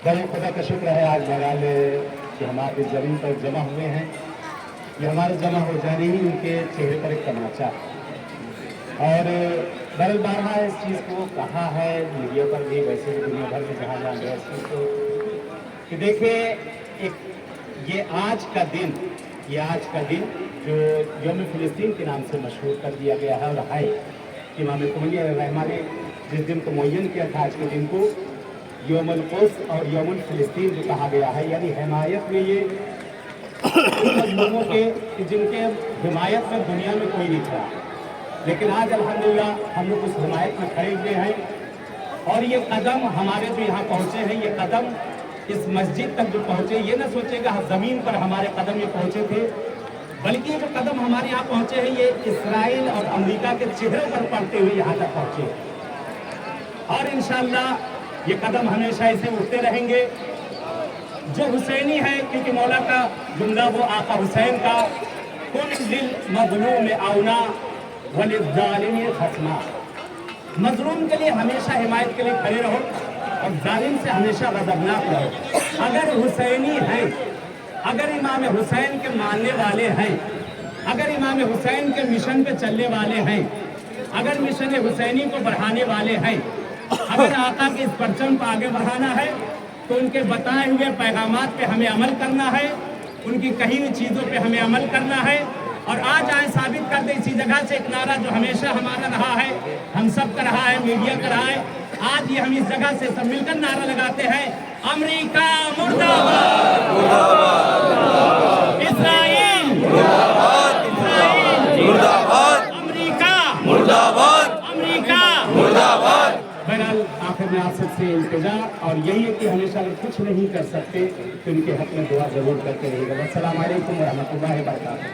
बड़े खुदा का शुक्र है आज मेघालय कि हम आप इस ज़मीन पर जमा हुए हैं। ये हमारे जमा हो जाने ही उनके चेहरे पर एक तमाचा है। और बरल बारहा इस चीज़ को कहा है मीडिया पर भी, वैसे भी दुनिया भर में जहाँ जहाँ गया इस चीज़ को, कि देखिए एक ये आज का दिन जो यौम फ़िलिस्तीन के नाम से मशहूर कर दिया गया है और है कि इमाम खुमैनी रहमा ने जिस दिन को मुअय्यन किया था, आज के दिन को यौमुल क़ुद्स और यौमुल फ़िलिस्तीन जो कहा गया है, यानी हिमायत में ये उन मज़लूमों के जिनके हिमायत में दुनिया में कोई नहीं खड़ा, लेकिन आज अल्हम्दुलिल्लाह हम लोग उस हिमायत में खड़े हुए हैं। और ये कदम हमारे जो यहाँ पहुँचे हैं, ये कदम इस मस्जिद तक जो पहुँचे, ये ना सोचेगा ज़मीन पर हमारे कदम ये पहुँचे थे, बल्कि ये जो कदम हमारे यहाँ पहुँचे हैं ये इसराइल और अमेरिका के चेहरे पर पड़ते हुए यहाँ तक पहुँचे। और इंशाअल्लाह ये कदम हमेशा ऐसे उठते रहेंगे। जो हुसैनी है, क्योंकि मौला का जुमला वो आका हुसैन का, कुल लिल मज़लूम औना वलिज़्ज़ालिम खस्मा, मज़लूम के लिए हमेशा हिमायत के लिए खड़े रहो और जालिम से हमेशा गज़बनाक रहो। अगर हुसैनी है, अगर इमाम हुसैन के मानने वाले हैं, अगर इमाम हुसैन के मिशन पे चलने वाले हैं, अगर मिशन हुसैनी को बढ़ाने वाले हैं, अगर आका के इस परचम को आगे बढ़ाना है, तो उनके बताए हुए पैगामात पे हमें अमल करना है, उनकी कही हुई चीज़ों पे हमें अमल करना है। और आज आए साबित कर दे इसी जगह से एक नारा जो हमेशा हमारा रहा है, हम सब का रहा है, मीडिया का रहा है, आज ये हम इस जगह से सब मिलकर नारा लगाते हैं, अमेरिका मुर्दाबाद, इस्राइल मुर्दाबाद, अमेरिका मुर्दाबाद, अमेरिका मुर्दाबाद। बहरहाल आखिर में आप सबसे इल्तिजा और यही है कि हमेशा अगर कुछ नहीं कर सकते तो उनके हक में दुआ जरूर करते रहिएगा। अस्सलाम वालेकुम व रहमतुल्लाहि व बरकातहू।